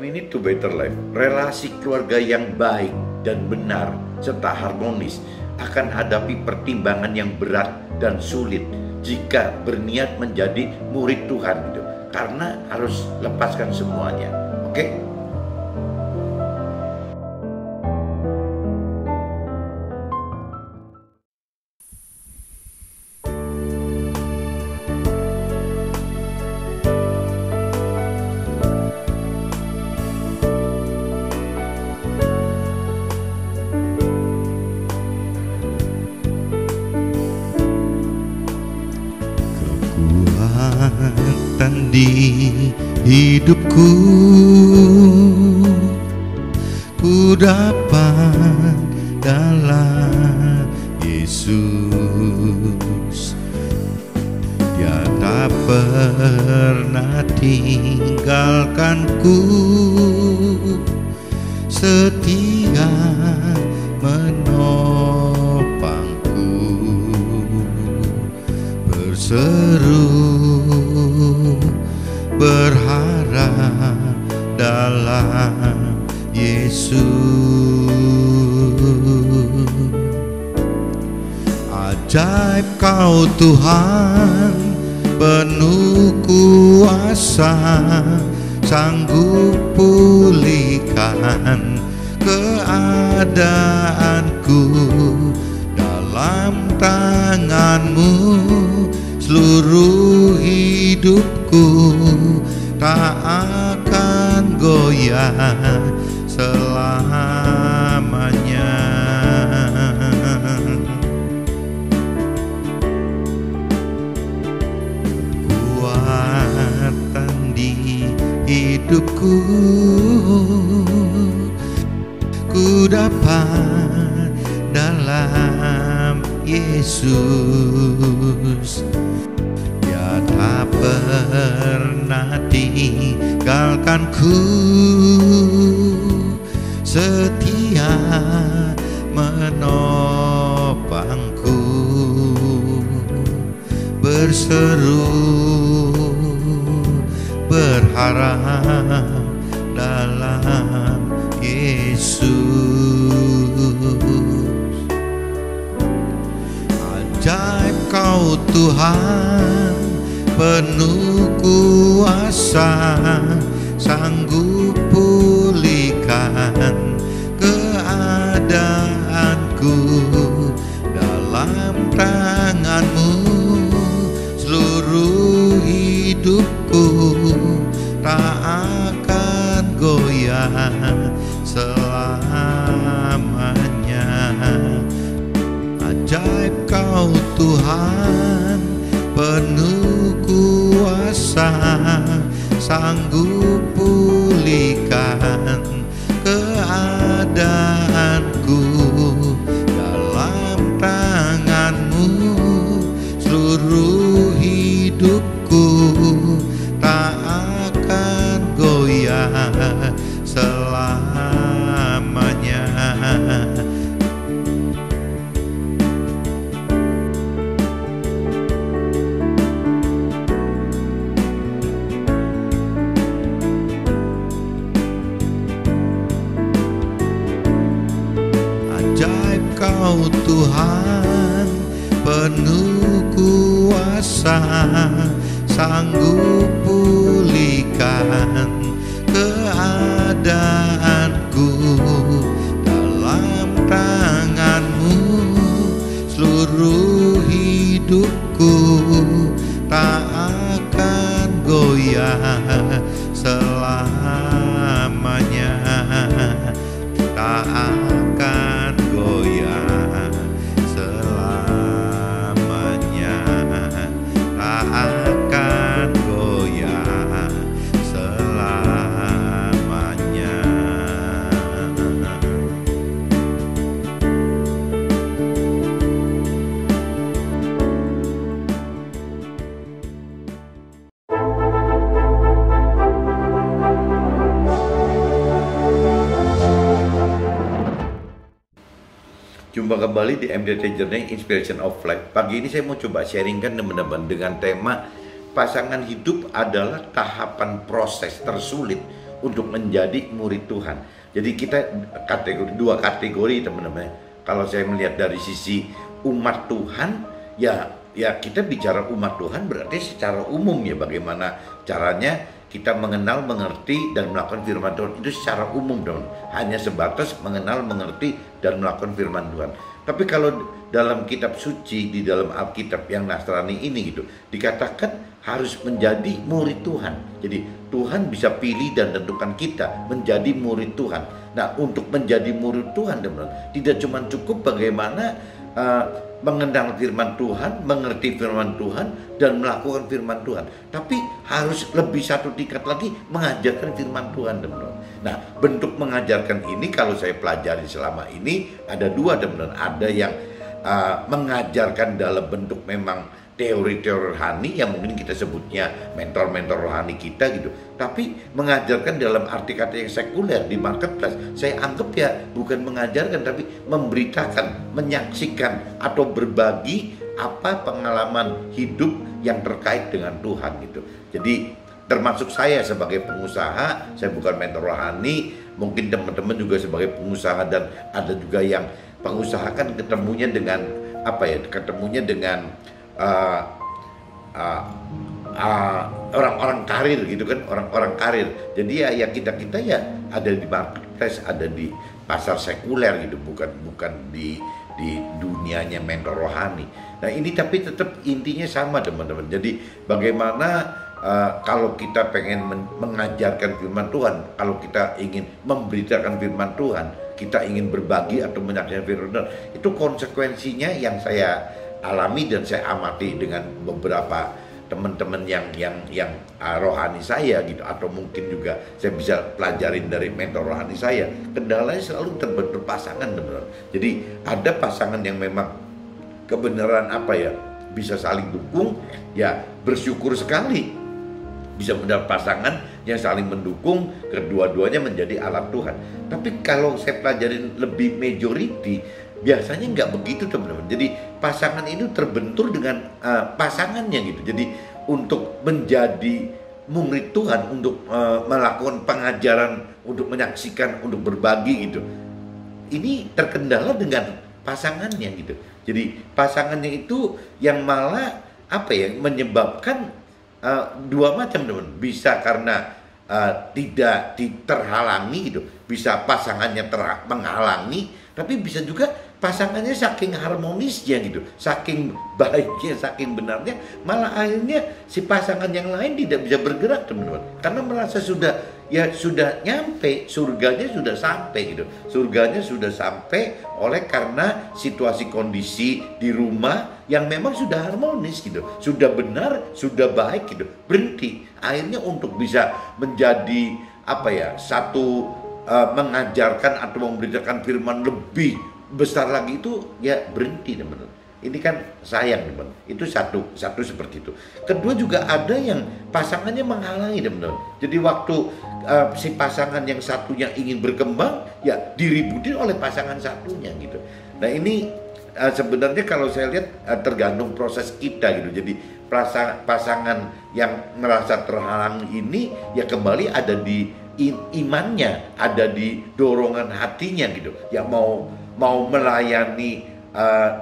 Minute to Better Life, relasi keluarga yang baik dan benar serta harmonis akan hadapi pertimbangan yang berat dan sulit jika berniat menjadi murid Tuhan gitu. Karena harus lepaskan semuanya. Oke? Kekuatan di hidupku ku dapat dalam Yesus. Dia tak pernah tinggalkanku, setia menopangku, berseru berharap dalam Yesus. Ajaib Kau Tuhan, penuh kuasa, sanggup pulihkan keadaanku. Dalam tangan-Mu seluruh hidupku tak akan goyah selamanya. Kekuatan di hidupku ku dapat dalam Yesus. Dia tak pernah tinggalkanku, setia menopangku, berseru berharap dalam Yesus. Ajaib Kau Tuhan, penuh kuasa, sanggup pulihkan keadaanku. Dalam tangan-Mu seluruh hidupku tak akan goyah selamanya. Ajaib Kau Tuhan, penuh kuasa, sanggup pulihkan keadaanku. Dalam tangan-Mu seluruh hidupku tak akan goyah selamanya. Ajaib Kau Tuhan, penuh kuasa, sanggup pulihkan keadaanku. Dalam tangan-Mu seluruh hidupku tak akan goyah selamanya. Tak akan goyah selamanya. Tak akan goyah selamanya. Jumpa kembali di MDT Journey Inspiration of Life. Pagi ini saya mau coba sharingkan teman-teman dengan tema pasangan hidup adalah tahapan proses tersulit untuk menjadi murid Tuhan. Jadi kita dua kategori teman-teman. Kalau saya melihat dari sisi umat Tuhan, ya kita bicara umat Tuhan berarti secara umum ya, bagaimana caranya kita mengenal, mengerti, dan melakukan firman Tuhan itu secara umum dong. Hanya sebatas mengenal, mengerti, dan melakukan firman Tuhan. Tapi kalau dalam kitab suci, di dalam Alkitab yang Nasrani ini gitu, dikatakan harus menjadi murid Tuhan. Jadi Tuhan bisa pilih dan tentukan kita menjadi murid Tuhan. Nah, untuk menjadi murid Tuhan teman-teman, tidak cuma cukup bagaimana mengenal firman Tuhan, mengerti firman Tuhan, dan melakukan firman Tuhan, tapi harus lebih satu tingkat lagi mengajarkan firman Tuhan, teman-teman. Nah, bentuk mengajarkan ini kalau saya pelajari selama ini ada dua, teman-teman. Ada yang mengajarkan dalam bentuk memang teori-teori rohani yang mungkin kita sebutnya mentor-mentor rohani kita gitu, tapi mengajarkan dalam arti kata yang sekuler di marketplace. Saya anggap ya bukan mengajarkan tapi memberitakan, menyaksikan atau berbagi apa pengalaman hidup yang terkait dengan Tuhan gitu. Jadi termasuk saya sebagai pengusaha, saya bukan mentor rohani, mungkin teman-teman juga sebagai pengusaha, dan ada juga yang pengusaha kan ketemunya dengan ketemunya dengan orang-orang karir gitu kan, orang-orang karir. Jadi ya kita ya ada di marketplace, ada di pasar sekuler gitu, bukan di dunianya mentor rohani. Nah ini tapi tetap intinya sama teman-teman. Jadi bagaimana kalau kita pengen mengajarkan firman Tuhan, kalau kita ingin memberitakan firman Tuhan, kita ingin berbagi atau menyaksikan firman Tuhan, itu konsekuensinya yang saya alami dan saya amati dengan beberapa teman-teman yang rohani saya gitu, atau mungkin juga saya bisa pelajarin dari mentor rohani saya. Kendalanya selalu terbentuk pasangan, teman-teman. Jadi ada pasangan yang memang kebenaran bisa saling dukung, ya bersyukur sekali bisa mendapat pasangan yang saling mendukung, kedua-duanya menjadi alat Tuhan. Tapi kalau saya pelajarin lebih majority, biasanya nggak begitu teman-teman. Jadi pasangan itu terbentur dengan pasangannya gitu. Jadi untuk menjadi murid Tuhan, untuk melakukan pengajaran, untuk menyaksikan, untuk berbagi gitu, ini terkendala dengan pasangannya gitu. Jadi pasangannya itu yang malah menyebabkan dua macam teman. Bisa karena tidak terhalangi gitu, bisa pasangannya menghalangi, tapi bisa juga pasangannya saking harmonisnya gitu, saking baiknya, saking benarnya, malah akhirnya si pasangan yang lain tidak bisa bergerak teman-teman, karena merasa sudah nyampe, surganya sudah sampai gitu, surganya sudah sampai oleh karena situasi kondisi di rumah yang memang sudah harmonis gitu, sudah benar, sudah baik gitu, berhenti. Akhirnya untuk bisa menjadi mengajarkan atau memberitakan firman lebih besar lagi itu ya berhenti teman-teman. Ini kan sayang teman. Itu satu seperti itu. Kedua juga ada yang pasangannya menghalangi teman-teman. Jadi waktu si pasangan yang satunya ingin berkembang, ya diributin oleh pasangan satunya gitu. Nah ini sebenarnya kalau saya lihat tergantung proses kita gitu. Jadi pasangan yang merasa terhalang ini ya kembali ada di imannya, ada di dorongan hatinya gitu. Ya mau melayani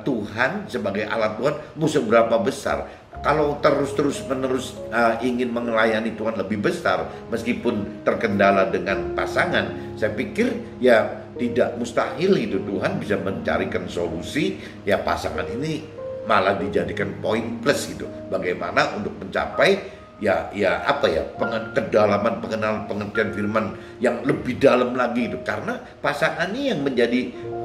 Tuhan sebagai alat Tuhan mau seberapa besar. Kalau terus-menerus ingin melayani Tuhan lebih besar meskipun terkendala dengan pasangan, saya pikir ya tidak mustahil itu Tuhan bisa mencarikan solusi. Ya pasangan ini malah dijadikan poin plus gitu. Bagaimana untuk mencapai kedalaman pengenalan pengertian firman yang lebih dalam lagi itu, karena pasangannya yang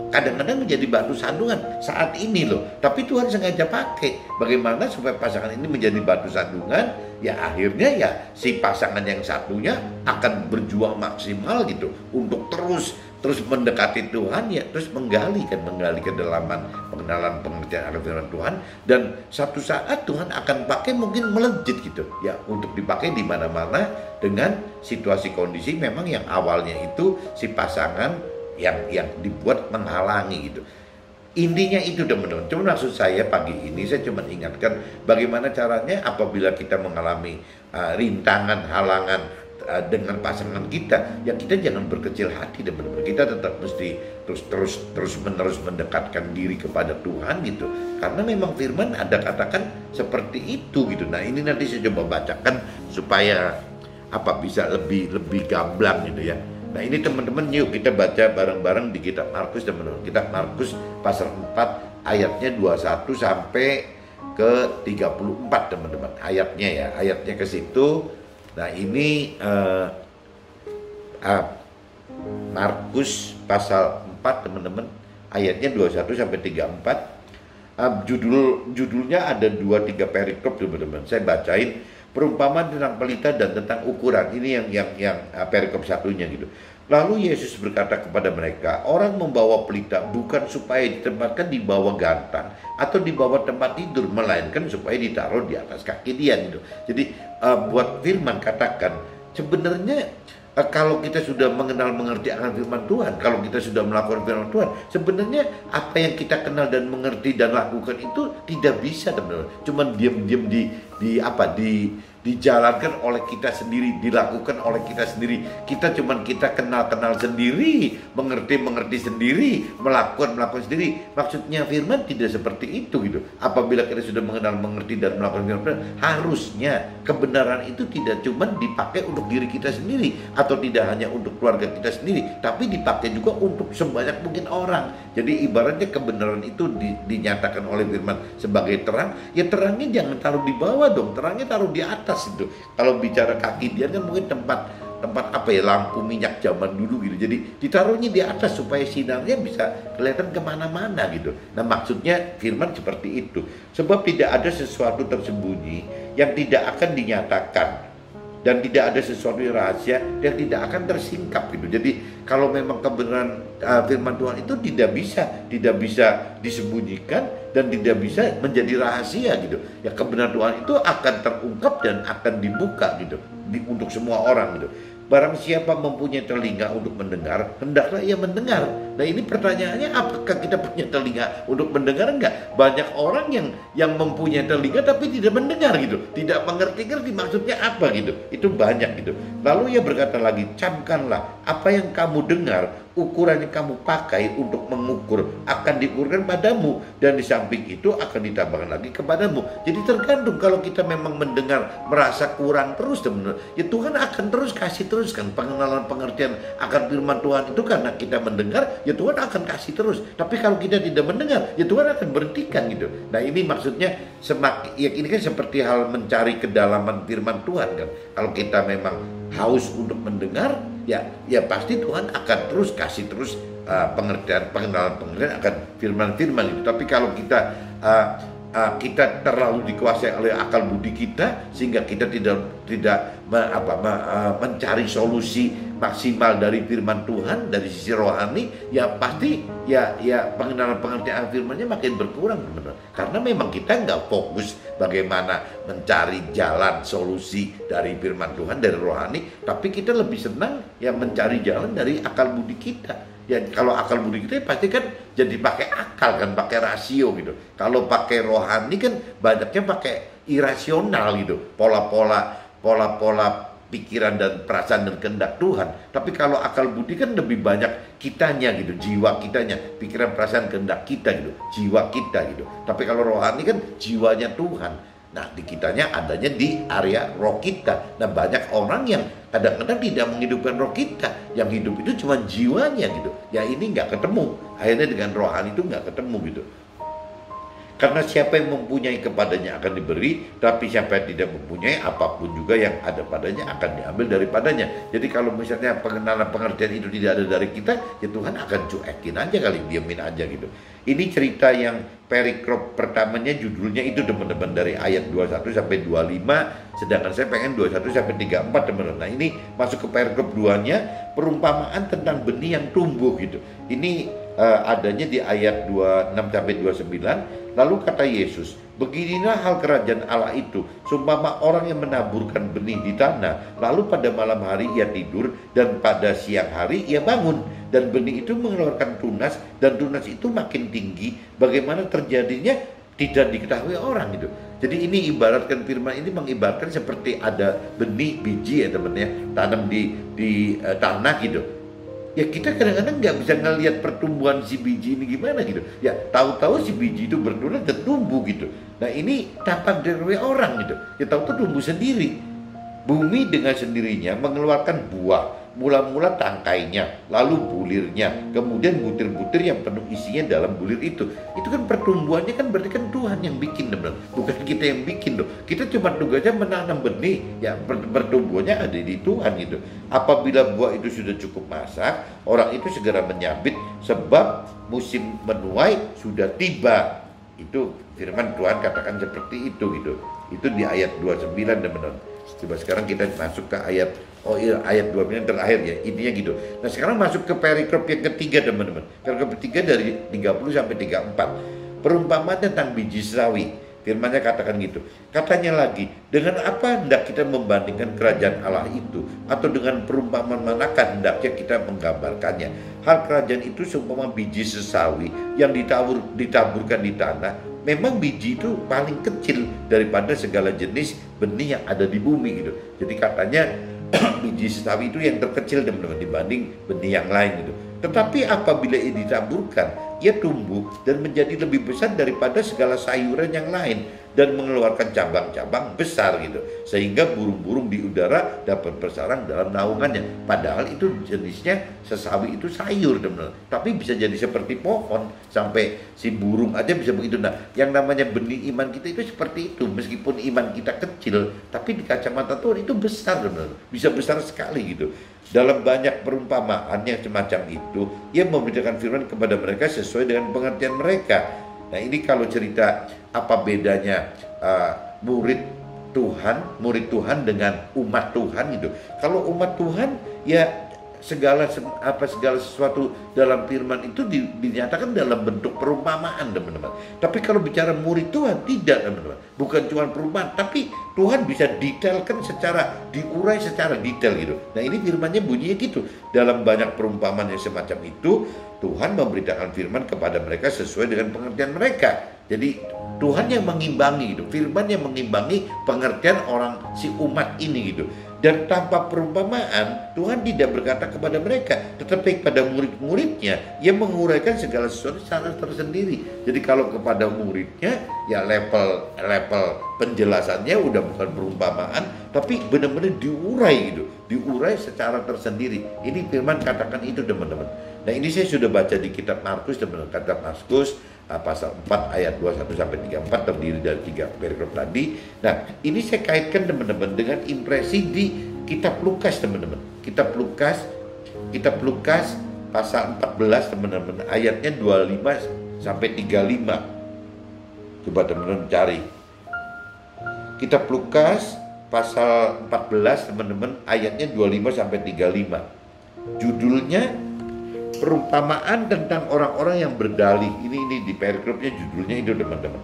kadang-kadang menjadi batu sandungan saat ini loh. Tapi Tuhan sengaja pakai bagaimana supaya pasangan ini menjadi batu sandungan. Ya akhirnya ya si pasangan yang satunya akan berjuang maksimal gitu untuk terus mendekati Tuhan, ya terus menggali kedalaman pengenalan pengertian akan firman Tuhan, dan satu saat Tuhan akan pakai mungkin melejit gitu ya untuk dipakai di mana-mana dengan situasi kondisi memang yang awalnya itu si pasangan yang dibuat menghalangi gitu. Intinya itu teman-teman. Cuma maksud saya pagi ini saya cuma ingatkan bagaimana caranya apabila kita mengalami rintangan, halangan dengan pasangan kita, ya kita jangan berkecil hati teman-teman. Kita tetap mesti terus menerus mendekatkan diri kepada Tuhan gitu. Karena memang firman ada katakan seperti itu gitu. Nah, ini nanti saya coba bacakan supaya bisa lebih gamblang gitu ya. Nah, ini teman-teman, yuk kita baca bareng-bareng di kitab Markus teman-teman. Kitab Markus pasal 4 ayatnya 21 sampai ke 34 teman-teman. Ayatnya ke situ. Nah, ini Markus pasal 4 teman-teman, ayatnya 21 sampai 34. Judulnya ada 2-3 perikop teman-teman. Saya bacain perumpamaan tentang pelita dan tentang ukuran. Ini yang perikop satunya gitu. Lalu Yesus berkata kepada mereka, orang membawa pelita bukan supaya ditempatkan di bawah gantang atau di bawah tempat tidur, melainkan supaya ditaruh di atas kaki dia gitu. Jadi buat firman katakan, sebenarnya kalau kita sudah mengerti akan firman Tuhan, kalau kita sudah melakukan firman Tuhan, sebenarnya apa yang kita kenal dan mengerti dan lakukan itu tidak bisa teman-teman. Cuma diam-diam dijalankan oleh kita sendiri, dilakukan oleh kita sendiri. Kita kenal sendiri, mengerti sendiri, melakukan sendiri. Maksudnya firman tidak seperti itu gitu. Apabila kita sudah mengerti dan melakukan firman, harusnya kebenaran itu tidak cuma dipakai untuk diri kita sendiri, atau tidak hanya untuk keluarga kita sendiri, tapi dipakai juga untuk sebanyak mungkin orang. Jadi ibaratnya kebenaran itu dinyatakan oleh firman sebagai terang, ya terangnya jangan taruh di bawah dong, terangnya taruh di atas itu. Kalau bicara kaki dia kan mungkin tempat lampu minyak zaman dulu gitu. Jadi ditaruhnya di atas supaya sinarnya bisa kelihatan kemana-mana gitu. Nah, maksudnya firman seperti itu. Sebab tidak ada sesuatu tersembunyi yang tidak akan dinyatakan, dan tidak ada sesuatu yang rahasia yang tidak akan tersingkap gitu. Jadi kalau memang kebenaran firman Tuhan itu tidak bisa disembunyikan dan tidak bisa menjadi rahasia gitu. Ya, kebenaran Tuhan itu akan terungkap dan akan dibuka gitu untuk semua orang gitu. Barang siapa mempunyai telinga untuk mendengar, hendaklah ia mendengar. Nah, ini pertanyaannya, apakah kita punya telinga untuk mendengar? Enggak. Banyak orang yang mempunyai telinga tapi tidak mendengar gitu. Tidak mengerti maksudnya apa gitu. Itu banyak gitu. Lalu ia berkata lagi, camkanlah apa yang kamu dengar, ukuran yang kamu pakai untuk mengukur akan diukurkan padamu, dan di samping itu akan ditambahkan lagi kepadamu. Jadi tergantung, kalau kita memang mendengar merasa kurang terus teman-teman, ya Tuhan akan terus kasih teruskan pengenalan pengertian akan firman Tuhan itu. Karena kita mendengar, ya Tuhan akan kasih terus. Tapi kalau kita tidak mendengar, ya Tuhan akan berhentikan gitu. Nah, ini maksudnya ini kan seperti hal mencari kedalaman firman Tuhan kan. Kalau kita memang haus untuk mendengar, ya pasti Tuhan akan terus kasih terus pengenalan akan firman-firman itu. Tapi kalau kita terlalu dikuasai oleh akal budi kita, sehingga kita tidak mencari solusi maksimal dari firman Tuhan dari sisi rohani, ya pasti ya pengenalan pengertian firmannya makin berkurang teman-teman. Karena memang kita nggak fokus bagaimana mencari jalan solusi dari firman Tuhan dari rohani, tapi kita lebih senang ya mencari jalan dari akal budi kita. Ya, kalau akal budi kita pasti kan jadi pakai akal kan, pakai rasio gitu. Kalau pakai rohani kan banyaknya pakai irasional gitu, pola-pola pikiran dan perasaan dan kehendak Tuhan. Tapi kalau akal budi kan lebih banyak kitanya gitu, jiwa kitanya, pikiran, perasaan, kehendak kita gitu, jiwa kita gitu. Tapi kalau rohani kan jiwanya Tuhan. Nah, di kitanya adanya di area roh kita. Nah, banyak orang yang kadang-kadang tidak menghidupkan roh kita. Yang hidup itu cuma jiwanya gitu. Ya, ini nggak ketemu. Akhirnya dengan rohani itu nggak ketemu gitu. Karena siapa yang mempunyai kepadanya akan diberi, tapi siapa yang tidak mempunyai, apapun juga yang ada padanya akan diambil daripadanya. Jadi kalau misalnya pengenalan pengertian itu tidak ada dari kita, ya Tuhan akan cuekin aja kali, diamin aja gitu. Ini cerita yang perikrop pertamanya judulnya itu teman-teman, dari ayat 21 sampai 25, sedangkan saya pengen 21 sampai 34 teman-teman. Nah, ini masuk ke perikrop 2-nya, perumpamaan tentang benih yang tumbuh gitu. Ini adanya di ayat 26 sampai 29. Lalu kata Yesus, beginilah hal kerajaan Allah itu, seumpama orang yang menaburkan benih di tanah, lalu pada malam hari ia tidur, dan pada siang hari ia bangun, dan benih itu mengeluarkan tunas, dan tunas itu makin tinggi. Bagaimana terjadinya? tidak diketahui orang gitu. Jadi ini ibaratkan firman ini mengibaratkan seperti ada benih biji ya teman ya, tanam di tanah gitu. Ya kita kadang-kadang nggak bisa ngelihat pertumbuhan si biji ini gimana gitu. Ya tahu-tahu si biji itu bertulang dan tumbuh gitu. Nah ini tanpa diketahui orang gitu. Ya tahu-tahu tumbuh sendiri. Bumi dengan sendirinya mengeluarkan buah, mula-mula tangkainya, lalu bulirnya, kemudian butir-butir yang penuh isinya dalam bulir itu. Itu kan pertumbuhannya kan berarti kan Tuhan yang bikin, teman. Bukan kita yang bikin loh. Kita cuma tugasnya menanam benih, ya pertumbuhannya ada di Tuhan gitu. Apabila buah itu sudah cukup masak, orang itu segera menyabit sebab musim menuai sudah tiba. Itu firman Tuhan katakan seperti itu gitu. Itu di ayat 29 teman-teman. Coba sekarang kita masuk ke ayat ayat 2 terakhir ya, intinya gitu. Nah sekarang masuk ke perikrop yang ketiga teman-teman. Perikrop ketiga dari 30 sampai 34. Perumpamaan tentang biji sawi. Firman-Nya katakan gitu. Katanya lagi, dengan apa hendak kita membandingkan kerajaan Allah itu? Atau dengan perumpamaan manakah hendaknya kita menggambarkannya? Hal kerajaan itu seumpama biji sesawi yang ditaburkan di tanah. Memang biji itu paling kecil daripada segala jenis benih yang ada di bumi gitu. Jadi katanya biji sesawi itu yang terkecil teman-teman dibanding benih yang lain gitu. Tetapi apabila ini ditaburkan, ia tumbuh dan menjadi lebih besar daripada segala sayuran yang lain dan mengeluarkan cabang-cabang besar gitu, sehingga burung-burung di udara dapat bersarang dalam naungannya. Padahal itu jenisnya sesawi itu sayur teman-teman, tapi bisa jadi seperti pohon, sampai si burung aja bisa begitu. Nah yang namanya benih iman kita itu seperti itu. Meskipun iman kita kecil, tapi di kacamata Tuhan itu besar teman-teman, bisa besar sekali gitu. Dalam banyak perumpamaan yang semacam itu, ia memberitakan firman kepada mereka sesuai dengan pengertian mereka. Nah ini kalau cerita apa bedanya murid Tuhan dengan umat Tuhan gitu. Kalau umat Tuhan ya segala sesuatu dalam firman itu dinyatakan dalam bentuk perumpamaan teman-teman. Tapi kalau bicara murid Tuhan tidak teman-teman. Bukan cuma perumpamaan, tapi Tuhan bisa detailkan diurai secara detail gitu. Nah ini firman-Nya bunyinya gitu. Dalam banyak perumpamaan yang semacam itu, Tuhan memberitakan firman kepada mereka sesuai dengan pengertian mereka. Jadi Tuhan yang mengimbangi gitu, firman yang mengimbangi pengertian orang si umat ini gitu. Dan tanpa perumpamaan, Tuhan tidak berkata kepada mereka, tetapi kepada murid-muridnya, ia menguraikan segala sesuatu secara tersendiri. Jadi kalau kepada muridnya, ya level penjelasannya udah bukan perumpamaan, tapi benar-benar diurai gitu, diurai secara tersendiri. Ini firman katakan itu teman-teman. Nah ini saya sudah baca di kitab Markus teman-teman, kitab Markus pasal 4 ayat 21 sampai 34 terdiri dari 3 perikrop tadi. Nah, ini saya kaitkan teman-teman dengan impresi di kitab Lukas teman-teman. Kitab Lukas pasal 14 teman-teman, ayatnya 25 sampai 35. Coba teman-teman cari. Kitab Lukas pasal 14 teman-teman, ayatnya 25 sampai 35. Judulnya perumpamaan tentang orang-orang yang berdalih. Ini di perikropnya judulnya itu teman-teman.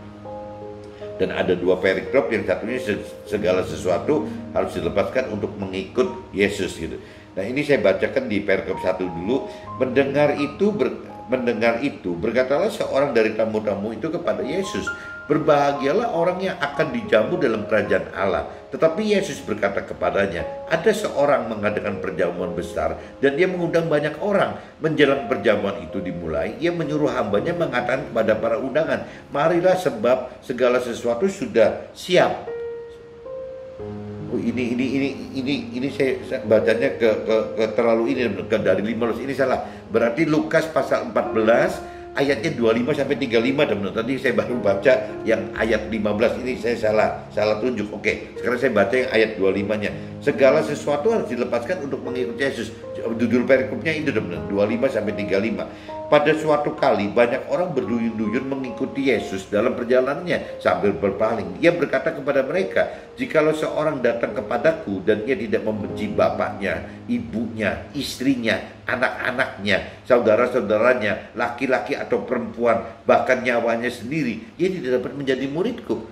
Dan ada 2 perikrop, yang satunya segala sesuatu harus dilepaskan untuk mengikut Yesus gitu. Nah ini saya bacakan di perikrop 1 dulu. Mendengar itu berkatalah seorang dari tamu-tamu itu kepada Yesus, berbahagialah orang yang akan dijamu dalam kerajaan Allah. Tetapi Yesus berkata kepadanya, ada seorang mengadakan perjamuan besar dan dia mengundang banyak orang. Menjelang perjamuan itu dimulai, ia menyuruh hambanya mengatakan kepada para undangan, marilah sebab segala sesuatu sudah siap. Ini saya bacanya ke terlalu ini dari 15 ini salah. Berarti Lukas pasal 14 ayatnya 25 sampai 35 teman-teman. Tadi saya baru baca yang ayat 15 ini saya salah tunjuk. Oke, sekarang saya baca yang ayat 25-nya. Segala sesuatu harus dilepaskan untuk mengikuti Yesus. Judul perikopnya itu teman-teman, 25 sampai 35. Pada suatu kali banyak orang berduyun-duyun mengikuti Yesus dalam perjalanannya sambil berpaling. Ia berkata kepada mereka, jikalau seorang datang kepadaku dan ia tidak membenci bapaknya, ibunya, istrinya, anak-anaknya, saudara-saudaranya, laki-laki atau perempuan, bahkan nyawanya sendiri, ia tidak dapat menjadi muridku.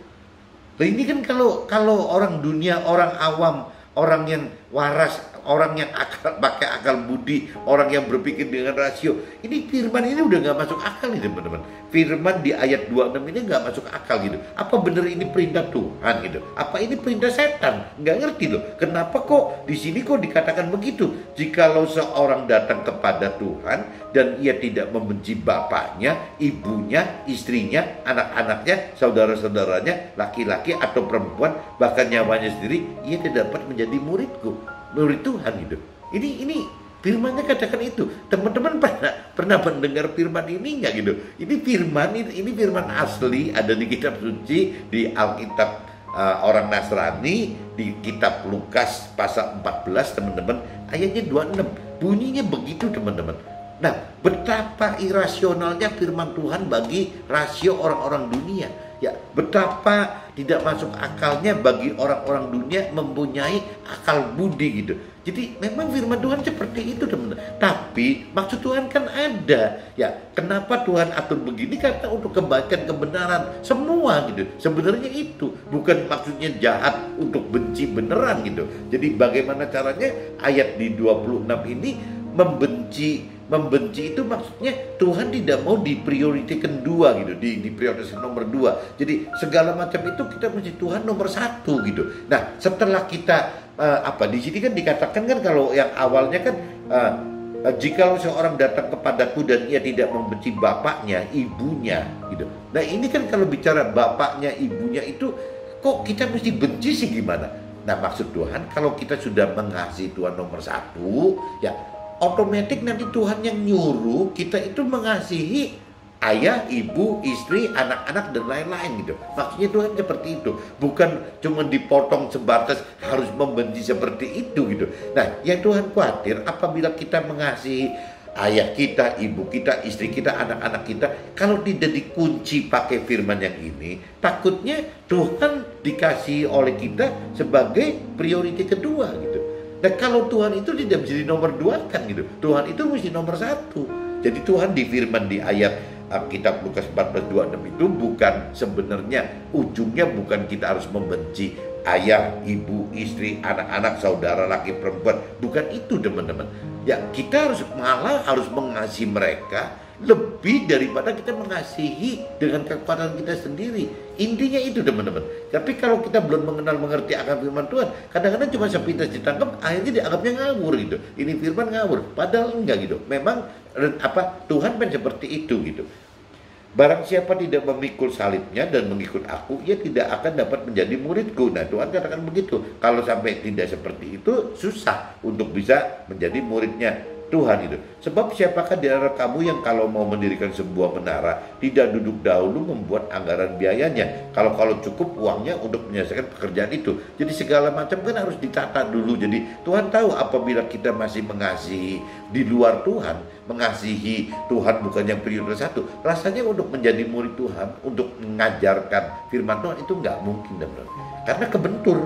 Nah ini kan kalau orang dunia, orang awam, orang yang waras, orang yang pakai akal budi, orang yang berpikir dengan rasio. Ini firman ini udah nggak masuk akal nih teman-teman. Firman di ayat 26 ini nggak masuk akal gitu. Apa bener ini perintah Tuhan gitu? Apa ini perintah setan? Nggak ngerti loh. Kenapa kok di sini kok dikatakan begitu? Jikalau seorang datang kepada Tuhan dan ia tidak membenci bapaknya, ibunya, istrinya, anak-anaknya, saudara-saudaranya, laki-laki atau perempuan, bahkan nyawanya sendiri, ia tidak dapat menjadi muridku, murid Tuhan gitu. Ini firmannya katakan itu. Teman-teman pernah mendengar firman ini nggak gitu? Ini firman asli, ada di kitab suci, di Alkitab orang Nasrani, di kitab Lukas pasal 14 teman-teman, ayatnya 26. Bunyinya begitu teman-teman. Nah, betapa irasionalnya firman Tuhan bagi rasio orang-orang dunia. Ya, betapa tidak masuk akalnya bagi orang-orang dunia mempunyai akal budi gitu. Jadi memang firman Tuhan seperti itu teman-teman. Tapi maksud Tuhan kan ada. Ya, kenapa Tuhan atur begini? Karena untuk kebaikan, kebenaran semua gitu. Sebenarnya itu bukan maksudnya jahat untuk benci beneran gitu. Jadi bagaimana caranya ayat di 26 ini membenci itu maksudnya Tuhan tidak mau diprioritaskan dua gitu, di prioritaskan nomor 2. Jadi segala macam itu kita mesti Tuhan nomor 1 gitu. Nah, setelah kita di sini kan dikatakan kan kalau yang awalnya kan jikalau seorang datang kepadaku dan ia tidak membenci bapaknya, ibunya gitu. Nah, ini kan kalau bicara bapaknya, ibunya itu kok kita mesti benci sih gimana? Nah, maksud Tuhan kalau kita sudah mengasihi Tuhan nomor 1, ya otomatis nanti Tuhan yang nyuruh kita itu mengasihi ayah, ibu, istri, anak-anak dan lain-lain gitu. Maksudnya Tuhan seperti itu, bukan cuma dipotong sebatas harus membenci seperti itu gitu. Nah, yang Tuhan khawatir apabila kita mengasihi ayah kita, ibu kita, istri kita, anak-anak kita, kalau tidak dikunci pakai firman yang ini, takutnya Tuhan dikasihi oleh kita sebagai prioritas kedua gitu. Nah, kalau Tuhan itu tidak menjadi nomor 2 kan gitu. Tuhan itu mesti nomor 1. Jadi Tuhan di firman di ayat kitab Lukas 14:26 itu bukan sebenarnya ujungnya bukan kita harus membenci ayah, ibu, istri, anak-anak, saudara laki perempuan. Bukan itu teman-teman. Ya, kita malah harus mengasihi mereka lebih daripada kita mengasihi dengan kekuatan kita sendiri. Intinya itu teman-teman. Tapi kalau kita belum mengerti akan firman Tuhan, kadang-kadang cuma sepintas ditangkap, akhirnya dianggapnya ngawur gitu. Ini firman ngawur, padahal enggak gitu. Memang Tuhan seperti itu gitu. Barang siapa tidak memikul salibnya dan mengikut aku, ia tidak akan dapat menjadi muridku. Nah, Tuhan katakan begitu. Kalau sampai tidak seperti itu, susah untuk bisa menjadi muridnya Tuhan itu. Sebab siapakah di antara kamu yang kalau mau mendirikan sebuah menara tidak duduk dahulu membuat anggaran biayanya, kalau cukup uangnya untuk menyelesaikan pekerjaan itu. Jadi segala macam kan harus ditata dulu. Jadi Tuhan tahu apabila kita masih mengasihi di luar Tuhan, mengasihi Tuhan bukan yang prioritas 1, rasanya untuk menjadi murid Tuhan, untuk mengajarkan firman Tuhan itu nggak mungkin teman-teman. Karena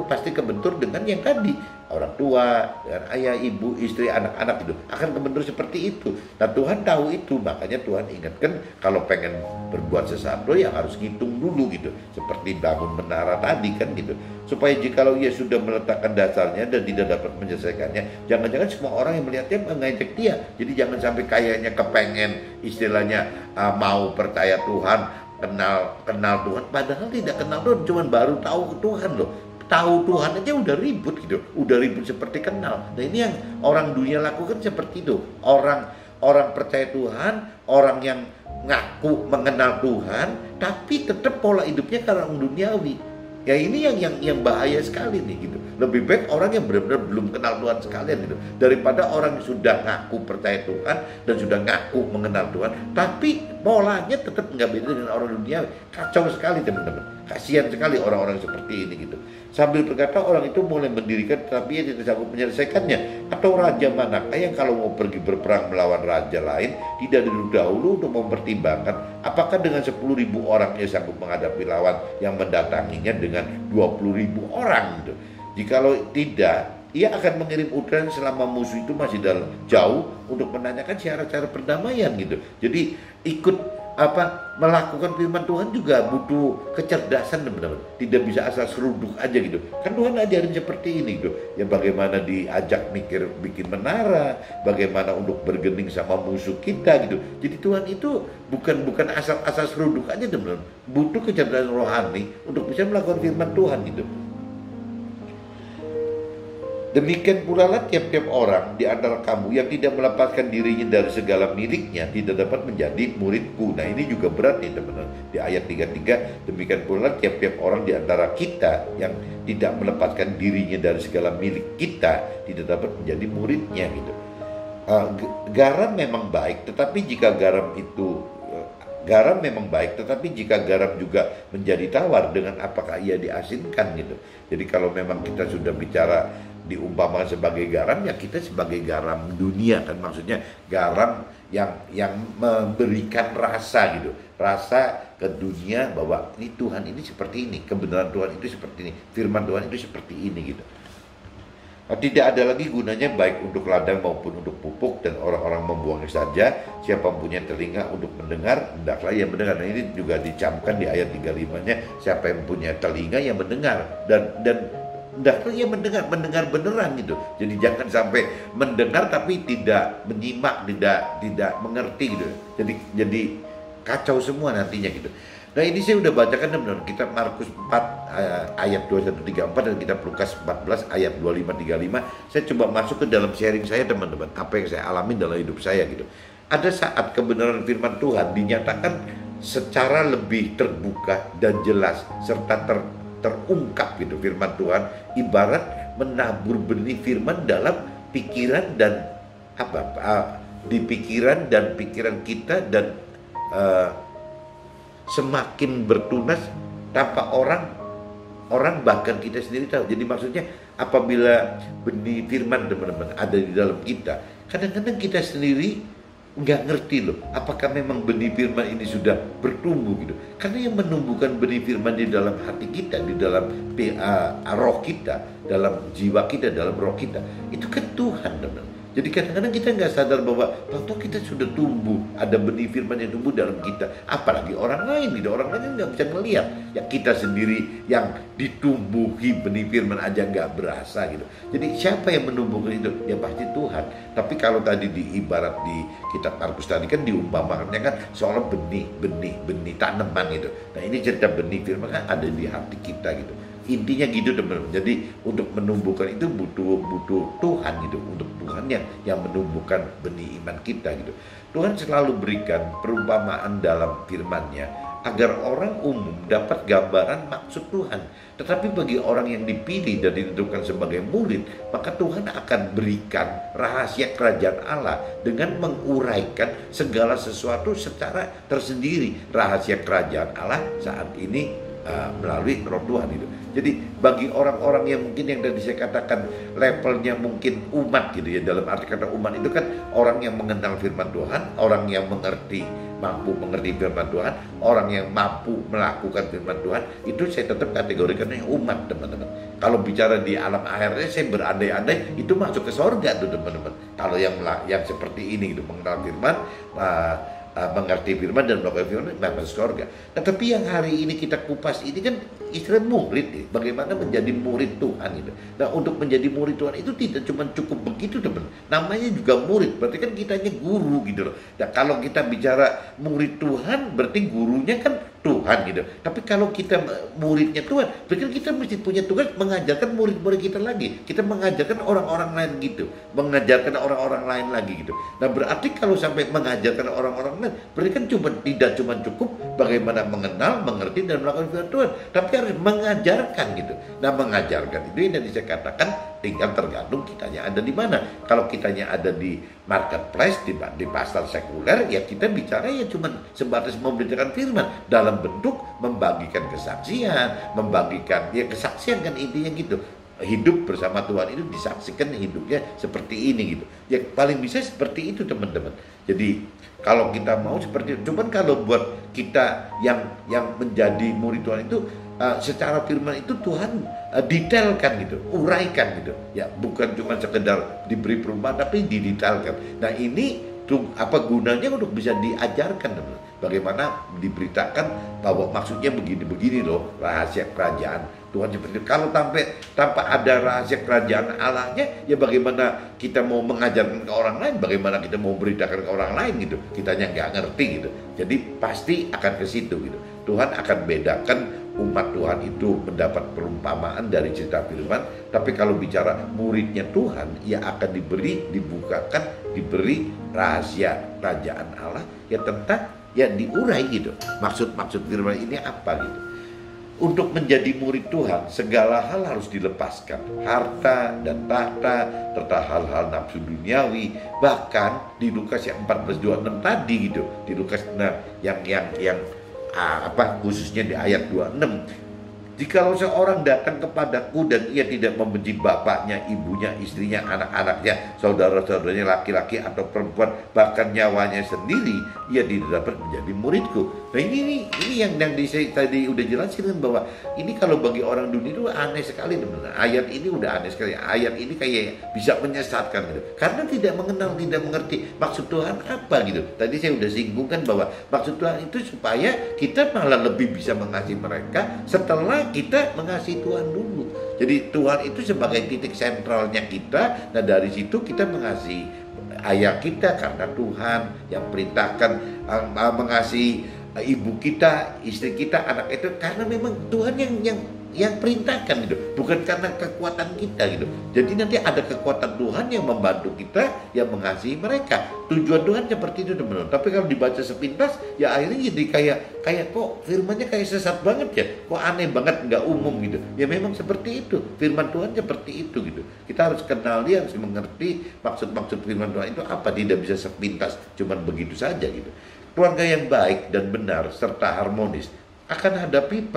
pasti kebentur dengan yang tadi, orang tua, dengan ayah, ibu, istri, anak-anak itu akan kebentur seperti itu. Nah, Tuhan tahu itu, makanya Tuhan ingatkan kalau pengen berbuat sesuatu ya harus ngitung dulu gitu. Seperti bangun menara tadi kan gitu. Supaya jikalau ia sudah meletakkan dasarnya dan tidak dapat menyelesaikannya, jangan-jangan semua orang yang melihatnya mengejek dia. Jadi jangan sampai kayaknya kepengen istilahnya mau percaya Tuhan, kenal Tuhan, padahal tidak kenal Tuhan, cuman baru tahu Tuhan loh. Tahu Tuhan aja udah ribut gitu, udah ribut seperti kenal. Nah, ini yang orang dunia lakukan seperti itu. Orang percaya Tuhan, orang yang ngaku mengenal Tuhan, tapi tetap pola hidupnya karena duniawi. Ya, ini yang bahaya sekali nih gitu. Lebih baik orang yang benar-benar belum kenal Tuhan sekalian gitu, daripada orang yang sudah ngaku percaya Tuhan dan sudah ngaku mengenal Tuhan, tapi polanya tetap nggak beda dengan orang dunia. Kacau sekali teman-teman. Kasihan sekali orang-orang seperti ini gitu. Sambil berkata orang itu mulai mendirikan tetapi ia tidak sanggup menyelesaikannya. Atau raja manakah yang kalau mau pergi berperang melawan raja lain tidak duduk dahulu untuk mempertimbangkan apakah dengan 10.000 orang ia sanggup menghadapi lawan yang mendatanginya dengan 20.000 orang gitu. Jikalau tidak, ia akan mengirim utusan selama musuh itu masih jauh untuk menanyakan cara-cara perdamaian gitu. Jadi ikut melakukan firman Tuhan juga butuh kecerdasan, teman-teman. Tidak bisa asal seruduk aja gitu. Kan Tuhan ajarin seperti ini gitu. Ya bagaimana diajak mikir bikin menara, bagaimana untuk bergening sama musuh kita gitu. Jadi Tuhan itu bukan asal seruduk aja, teman-teman. Butuh kecerdasan rohani untuk bisa melakukan firman Tuhan gitu. Demikian pula lah tiap-tiap orang di antara kamu yang tidak melepaskan dirinya dari segala miliknya tidak dapat menjadi muridku. Nah ini juga berat nih teman-teman. Di ayat 33, demikian pula tiap-tiap orang di antara kita yang tidak melepaskan dirinya dari segala milik kita tidak dapat menjadi muridnya gitu. Garam memang baik, tetapi jika garam juga menjadi tawar, dengan apakah ia diasinkan gitu. Jadi kalau memang kita sudah bicara diumpamakan sebagai garam, ya kita sebagai garam dunia kan, maksudnya garam yang memberikan rasa gitu, rasa ke dunia bahwa ini Tuhan ini seperti ini, kebenaran Tuhan itu seperti ini, firman Tuhan itu seperti ini gitu. Tidak ada lagi gunanya baik untuk ladang maupun untuk pupuk, dan orang-orang membuangnya saja. Siapa punya telinga untuk mendengar, hendaklah ia mendengar. Nah ini juga dicamkan di ayat 35-nya, siapa yang punya telinga yang mendengar, dan hendaklah ia mendengar beneran gitu. Jadi jangan sampai mendengar tapi tidak menyimak, tidak mengerti gitu. Jadi kacau semua nantinya gitu. Nah ini saya udah bacakan teman-teman, kita Markus 4 ayat 21-34 dan kita Lukas 14 ayat 25-35. Saya coba masuk ke dalam sharing saya teman-teman, apa yang saya alami dalam hidup saya gitu. Ada saat kebenaran firman Tuhan dinyatakan secara lebih terbuka dan jelas serta terungkap gitu. Firman Tuhan ibarat menabur benih firman dalam pikiran dan di pikiran dan pikiran kita, dan semakin bertunas tanpa orang bahkan kita sendiri tahu. Jadi maksudnya apabila benih firman teman-teman ada di dalam kita, kadang-kadang kita sendiri nggak ngerti loh, apakah memang benih firman ini sudah bertumbuh gitu. Karena yang menumbuhkan benih firman di dalam hati kita, di dalam roh kita, dalam jiwa kita, dalam roh kita, itu kan Tuhan teman. Jadi kadang-kadang kita nggak sadar bahwa waktu kita sudah tumbuh, ada benih firman yang tumbuh dalam kita. Apalagi orang lain gitu, orang lain nggak bisa melihat. Ya kita sendiri yang ditumbuhi benih firman aja nggak berasa gitu. Jadi siapa yang menumbuhkan itu? Ya pasti Tuhan. Tapi kalau tadi ibarat di kitab Markus tadi kan diumpamakannya kan seolah benih tanaman gitu. Nah ini cerita benih firman kan ada di hati kita gitu. Intinya gitu teman-teman. Jadi untuk menumbuhkan itu butuh Tuhan gitu, untuk Tuhan yang menumbuhkan benih iman kita gitu. Tuhan selalu berikan perumpamaan dalam firman-Nya agar orang umum dapat gambaran maksud Tuhan. Tetapi bagi orang yang dipilih dan ditentukan sebagai murid, maka Tuhan akan berikan rahasia kerajaan Allah dengan menguraikan segala sesuatu secara tersendiri. Rahasia kerajaan Allah saat ini melalui roh Tuhan itu. Jadi bagi orang-orang yang mungkin yang tadi saya katakan levelnya mungkin umat gitu ya, dalam arti kata umat itu kan orang yang mengenal firman Tuhan, orang yang mampu mengerti firman Tuhan, orang yang mampu melakukan firman Tuhan, itu saya tetap kategorikannya umat teman-teman. Kalau bicara di alam akhirnya saya berandai-andai itu masuk ke sorga tuh teman-teman. Kalau yang seperti ini gitu, mengenal firman, mengerti firman dan melakukan firman, masuk surga. Nah, tapi yang hari ini kita kupas ini kan istilah murid ya. Bagaimana menjadi murid Tuhan itu. Nah untuk menjadi murid Tuhan itu tidak cuma cukup begitu teman, namanya juga murid, berarti kan kitanya guru gitu loh. Nah kalau kita bicara murid Tuhan berarti gurunya kan Tuhan gitu. Tapi kalau kita muridnya Tuhan, berarti kita mesti punya tugas mengajarkan murid-murid kita lagi. Kita mengajarkan orang-orang lain gitu, mengajarkan orang-orang lain lagi gitu. Nah berarti kalau sampai mengajarkan orang-orang lain, berarti kan tidak cuma cukup bagaimana mengenal, mengerti dan melakukan firman Tuhan, tapi harus mengajarkan gitu. Nah mengajarkan itu yang tadi saya katakan tinggal tergantung kitanya ada di mana. Kalau kitanya ada di marketplace, di pasar sekuler, ya kita bicara ya cuma sebatas memberitakan firman dalam bentuk membagikan kesaksian, membagikan ya kesaksian kan intinya gitu. Hidup bersama Tuhan itu disaksikan hidupnya seperti ini gitu. Ya paling bisa seperti itu teman-teman. Jadi kalau kita mau seperti itu, cuman kalau buat kita yang menjadi murid Tuhan itu secara firman itu Tuhan detailkan gitu, uraikan gitu. Ya bukan cuma sekedar diberi perumpamaan tapi didetailkan. Nah ini apa gunanya untuk bisa diajarkan teman-teman. Bagaimana diberitakan bahwa maksudnya begini-begini loh rahasia kerajaan Tuhan seperti itu. Kalau tanpa ada rahasia kerajaan Allahnya, ya bagaimana kita mau mengajarkan ke orang lain, bagaimana kita mau beritakan ke orang lain gitu. Kitanya nggak ngerti gitu. Jadi pasti akan ke situ gitu. Tuhan akan bedakan umat Tuhan itu mendapat perumpamaan dari cerita firman. Tapi kalau bicara muridnya Tuhan, ya akan dibukakan, diberi rahasia kerajaan Allah ya tentang ya diurai gitu. Maksud firman ini apa gitu. Untuk menjadi murid Tuhan, segala hal harus dilepaskan. Harta dan tahta, serta hal-hal nafsu duniawi. Bahkan di Lukas yang 14:26 tadi gitu. Di Lukas khususnya di ayat 26. Jikalau seorang datang kepadaku dan ia tidak membenci bapaknya, ibunya, istrinya, anak-anaknya, saudara-saudaranya laki-laki atau perempuan, bahkan nyawanya sendiri, ia tidak dapat menjadi muridku. Nah ini yang saya tadi udah jelasin bahwa ini kalau bagi orang dunia itu aneh sekali teman-teman. Ayat ini udah aneh sekali. Ayat ini kayak bisa menyesatkan gitu. Karena tidak mengenal, tidak mengerti maksud Tuhan apa gitu. Tadi saya udah singgungkan bahwa maksud Tuhan itu supaya kita malah lebih bisa mengasihi mereka setelah kita mengasihi Tuhan dulu. Jadi Tuhan itu sebagai titik sentralnya kita. Nah dari situ kita mengasihi ayah kita karena Tuhan yang perintahkan mengasihi ibu kita, istri kita, anak itu karena memang Tuhan yang perintahkan gitu, bukan karena kekuatan kita gitu. Jadi nanti ada kekuatan Tuhan yang membantu kita yang mengasihi mereka. Tujuan Tuhan seperti itu teman-teman. Tapi kalau dibaca sepintas ya akhirnya jadi kayak kok firmannya kayak sesat banget ya, kok aneh banget, nggak umum gitu. Ya memang seperti itu, firman Tuhan seperti itu gitu. Kita harus kenal dia, harus mengerti maksud firman Tuhan itu apa. Tidak bisa sepintas cuman begitu saja gitu. Keluarga yang baik dan benar serta harmonis akan hadapi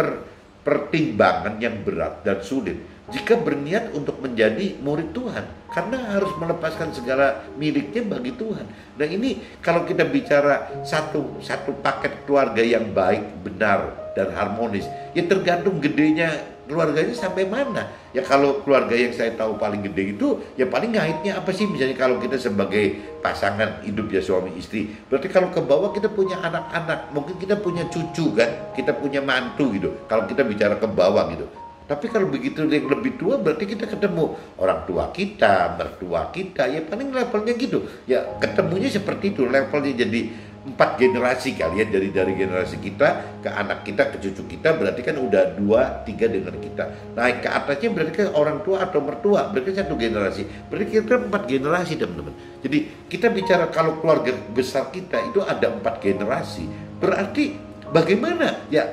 pertimbangan yang berat dan sulit jika berniat untuk menjadi murid Tuhan, karena harus melepaskan segala miliknya bagi Tuhan. Nah ini kalau kita bicara satu paket keluarga yang baik, benar dan harmonis, ya tergantung gedenya keluarganya sampai mana. Ya kalau keluarga yang saya tahu paling gede itu ya paling ngaitnya apa sih, misalnya kalau kita sebagai pasangan hidup ya suami istri, berarti kalau ke bawah kita punya anak-anak, mungkin kita punya cucu kan, kita punya mantu gitu, kalau kita bicara ke bawah gitu. Tapi kalau begitu yang lebih tua berarti kita ketemu orang tua kita, mertua kita, ya paling levelnya gitu. Ya ketemunya seperti itu, levelnya jadi 4 generasi kali ya, dari generasi kita ke anak kita ke cucu kita, berarti kan udah 2-3 dengan kita. Naik ke atasnya berarti kan orang tua atau mertua, berarti 1 generasi. Berarti kita 4 generasi teman-teman. Jadi kita bicara kalau keluarga besar kita itu ada 4 generasi. Berarti bagaimana ya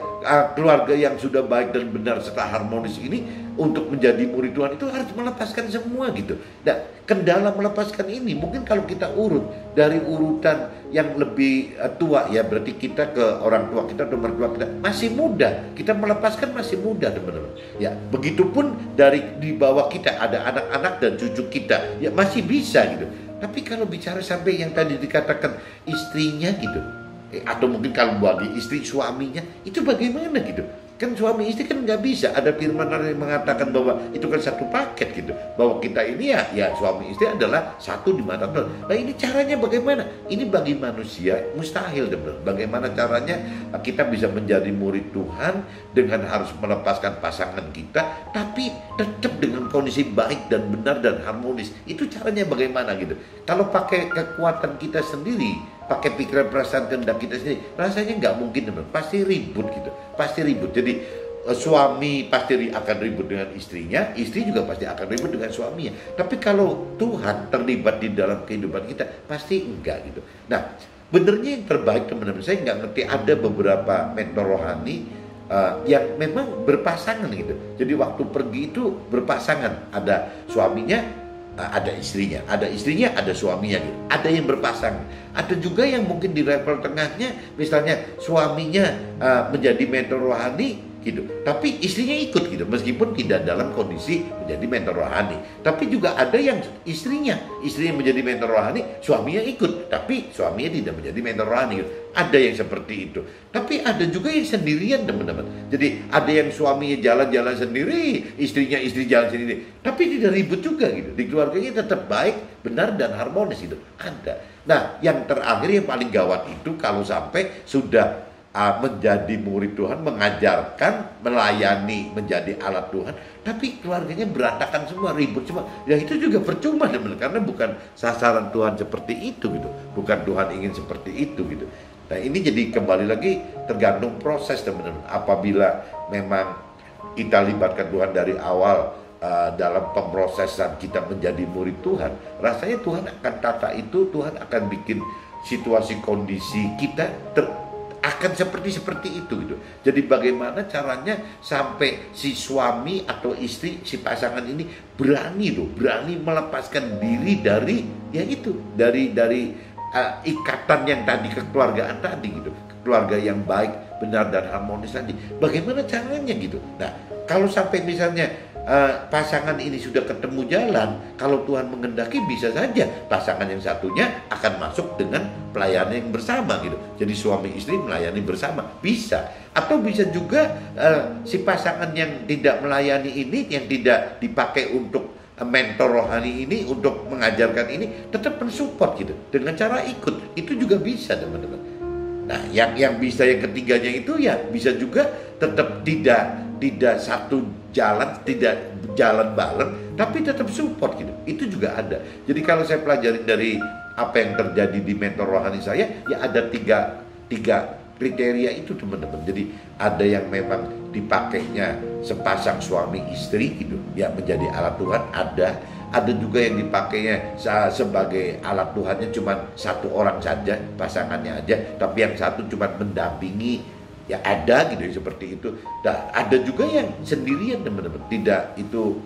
keluarga yang sudah baik dan benar serta harmonis ini untuk menjadi murid Tuhan itu harus melepaskan semua gitu. Nah, kendala melepaskan ini mungkin kalau kita urut dari urutan yang lebih tua ya, berarti kita ke orang tua kita atau mertua kita masih muda, kita melepaskan masih muda teman-teman. Ya, begitupun dari di bawah kita ada anak-anak dan cucu kita, ya masih bisa gitu. Tapi kalau bicara sampai yang tadi dikatakan istrinya gitu, atau mungkin kalau bagi istri suaminya, itu bagaimana gitu. Kan suami istri kan nggak bisa, ada firman yang mengatakan bahwa itu kan satu paket gitu, bahwa kita ini ya suami istri adalah satu di mata Tuhan. Nah ini caranya bagaimana? Ini bagi manusia mustahil teman. Bagaimana caranya kita bisa menjadi murid Tuhan dengan harus melepaskan pasangan kita, tapi tetap dengan kondisi baik dan benar dan harmonis. Itu caranya bagaimana gitu. Kalau pakai kekuatan kita sendiri, pakai pikiran perasaan kehendak kita sendiri, rasanya nggak mungkin teman, pasti ribut gitu, pasti ribut. Jadi suami pasti akan ribut dengan istrinya, istri juga pasti akan ribut dengan suaminya. Tapi kalau Tuhan terlibat di dalam kehidupan kita, pasti enggak gitu. Nah, benernya yang terbaik teman-teman, saya nggak ngerti, ada beberapa mentor rohani yang memang berpasangan gitu. Jadi waktu pergi itu berpasangan, ada suaminya, ada istrinya, ada suaminya gitu. Ada yang berpasangan, ada juga yang mungkin di level tengahnya, misalnya suaminya menjadi mentor rohani gitu, tapi istrinya ikut gitu, meskipun tidak dalam kondisi menjadi mentor rohani. Tapi juga ada yang istrinya menjadi mentor rohani, suaminya ikut, tapi suaminya tidak menjadi mentor rohani gitu. Ada yang seperti itu. Tapi ada juga yang sendirian teman-teman. Jadi ada yang suaminya jalan-jalan sendiri, istri jalan sendiri, tapi tidak ribut juga gitu. Di keluarganya tetap baik, benar dan harmonis itu ada. Nah, yang terakhir yang paling gawat itu kalau sampai sudah menjadi murid Tuhan, mengajarkan, melayani, menjadi alat Tuhan, tapi keluarganya berantakan semua, ribut semua. Ya itu juga percuma teman-teman, karena bukan sasaran Tuhan seperti itu gitu. Bukan Tuhan ingin seperti itu gitu. Nah, ini jadi kembali lagi tergantung proses teman-teman. Apabila memang kita libatkan Tuhan dari awal dalam pemrosesan kita menjadi murid Tuhan, rasanya Tuhan akan tata itu, Tuhan akan bikin situasi kondisi kita akan seperti itu gitu. Jadi bagaimana caranya sampai si suami atau istri, si pasangan ini berani melepaskan diri dari ya itu, dari ikatan yang tadi, kekeluargaan tadi gitu, keluarga yang baik, benar dan harmonis tadi. Bagaimana caranya gitu? Nah, kalau sampai misalnya pasangan ini sudah ketemu jalan, kalau Tuhan menghendaki bisa saja pasangan yang satunya akan masuk dengan pelayanan yang bersama gitu. Jadi suami istri melayani bersama, bisa. Atau bisa juga si pasangan yang tidak melayani ini, yang tidak dipakai untuk mentor rohani ini, untuk mengajarkan ini, tetap mensupport gitu dengan cara ikut. Itu juga bisa teman-teman. Nah, yang bisa yang ketiganya itu ya bisa juga tetap tidak satu jalan, tidak jalan bareng, tapi tetap support gitu. Itu juga ada. Jadi kalau saya pelajari dari apa yang terjadi di mentor rohani saya, ya ada tiga kriteria itu teman-teman. Jadi ada yang memang dipakainya sepasang suami istri gitu, ya menjadi alat Tuhan, ada juga yang dipakainya sebagai alat Tuhannya cuma satu orang saja, pasangannya aja, tapi yang satu cuma mendampingi, ya ada gitu seperti itu. Dan ada juga yang sendirian teman-teman, tidak itu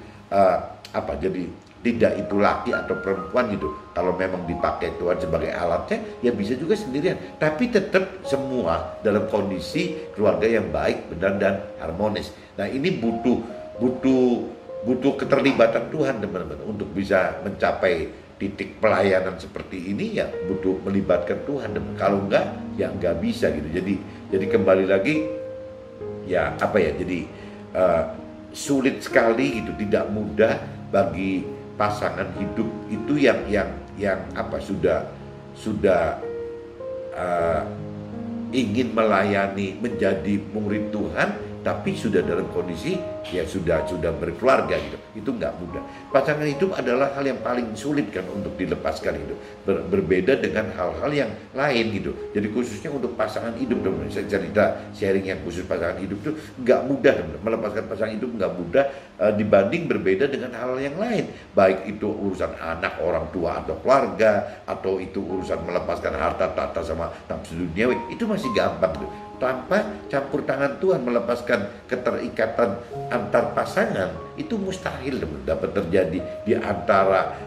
jadi tidak itu laki atau perempuan gitu. Kalau memang dipakai Tuhan sebagai alatnya, ya bisa juga sendirian, tapi tetap semua dalam kondisi keluarga yang baik, benar dan harmonis. Nah, ini butuh keterlibatan Tuhan teman-teman untuk bisa mencapai titik pelayanan seperti ini, ya butuh melibatkan Tuhan. Kalau enggak, ya enggak bisa gitu. Jadi kembali lagi ya jadi sulit sekali gitu, tidak mudah bagi pasangan hidup itu yang sudah ingin melayani, menjadi murid Tuhan, tapi sudah dalam kondisi ya sudah berkeluarga gitu. Itu nggak mudah. Pasangan hidup adalah hal yang paling sulit kan untuk dilepaskan itu. Berbeda dengan hal-hal yang lain gitu. Jadi khususnya untuk pasangan hidup, saya cerita sharing yang khusus pasangan hidup itu nggak mudah. Melepaskan pasangan hidup nggak mudah dibanding berbeda dengan hal yang lain. Baik itu urusan anak, orang tua atau keluarga, atau itu urusan melepaskan harta tahta sama nafsu duniawi, itu masih gampang tuh. Tanpa campur tangan Tuhan, melepaskan keterikatan antar pasangan itu mustahil dapat terjadi di antara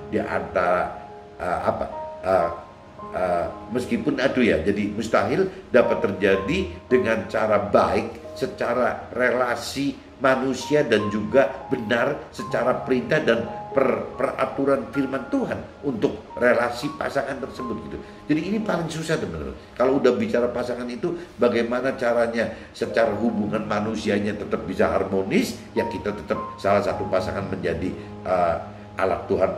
meskipun jadi mustahil dapat terjadi dengan cara baik, secara relasi manusia, dan juga benar secara perintah dan peraturan firman Tuhan untuk relasi pasangan tersebut gitu. Jadi ini paling susah teman-teman. Kalau udah bicara pasangan itu, bagaimana caranya secara hubungan manusianya tetap bisa harmonis, ya kita tetap salah satu pasangan menjadi alat Tuhan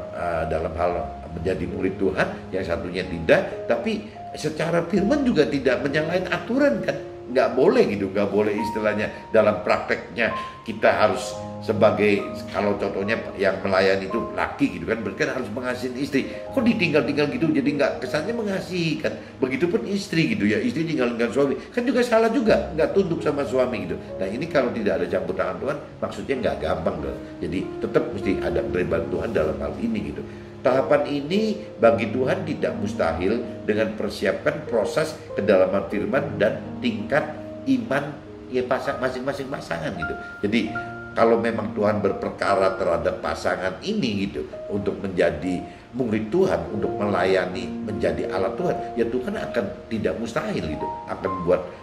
dalam hal menjadi murid Tuhan, yang satunya tidak. Tapi secara firman juga tidak menyalahin aturan kan. Nggak boleh gitu, nggak boleh istilahnya dalam prakteknya kita harus sebagai, kalau contohnya yang melayani itu laki gitu kan, berarti kan harus mengasihi istri. Kok ditinggal-tinggal gitu, jadi nggak kesannya mengasihi kan. Begitupun istri gitu ya, istri tinggal-tinggal suami kan juga salah juga, nggak tunduk sama suami gitu. Nah ini kalau tidak ada campur tangan Tuhan, maksudnya nggak gampang dong. Jadi tetap mesti ada keterlibatan Tuhan dalam hal ini gitu. Tahapan ini bagi Tuhan tidak mustahil dengan persiapkan proses kedalaman firman dan tingkat iman ya masing-masing pasangan gitu. Jadi kalau memang Tuhan berperkara terhadap pasangan ini gitu, untuk menjadi murid Tuhan, untuk melayani, menjadi alat Tuhan, ya Tuhan akan tidak mustahil gitu, akan buat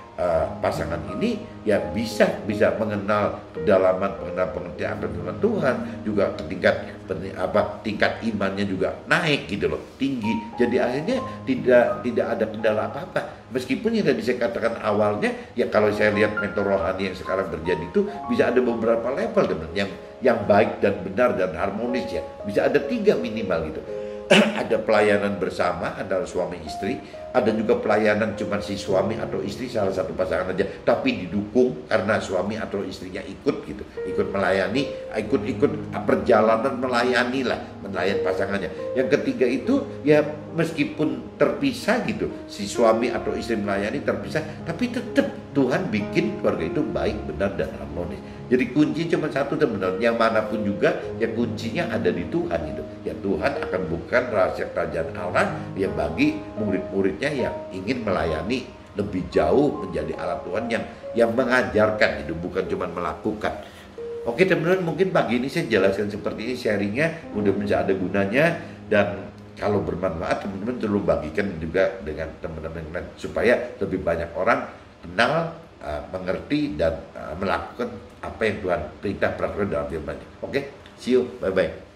pasangan ini ya bisa mengenal kedalaman, pengertian firman Tuhan, juga tingkat imannya juga naik gitu loh, tinggi. Jadi akhirnya tidak ada kendala apa-apa. Meskipun yang tadi saya katakan awalnya, ya kalau saya lihat mentor rohani yang sekarang terjadi itu bisa ada beberapa level teman, yang baik dan benar dan harmonis ya, bisa ada 3 minimal gitu. ada pelayanan bersama antara suami istri, ada juga pelayanan cuma si suami atau istri salah satu pasangan aja, tapi didukung karena suami atau istrinya ikut gitu, ikut melayani, ikut perjalanan melayani lah, melayani pasangannya. Yang ketiga itu ya meskipun terpisah gitu, si suami atau istri melayani terpisah, tapi tetap Tuhan bikin keluarga itu baik, benar dan harmonis. Jadi kunci cuma satu teman-teman, yang manapun juga ya kuncinya ada di Tuhan itu. Ya Tuhan akan bukan rahasia kerajaan Allah ya bagi murid-muridnya yang ingin melayani lebih jauh, menjadi alat Tuhan yang mengajarkan itu, bukan cuma melakukan. Oke teman-teman, mungkin pagi ini saya jelaskan seperti ini sharingnya, mudah-mudahan ada gunanya, dan kalau bermanfaat teman-teman tolong bagikan juga dengan teman-teman supaya lebih banyak orang kenal, mengerti dan melakukan apa yang Tuhan perintah peraturan dalam firman-Nya. Oke, see you, bye bye.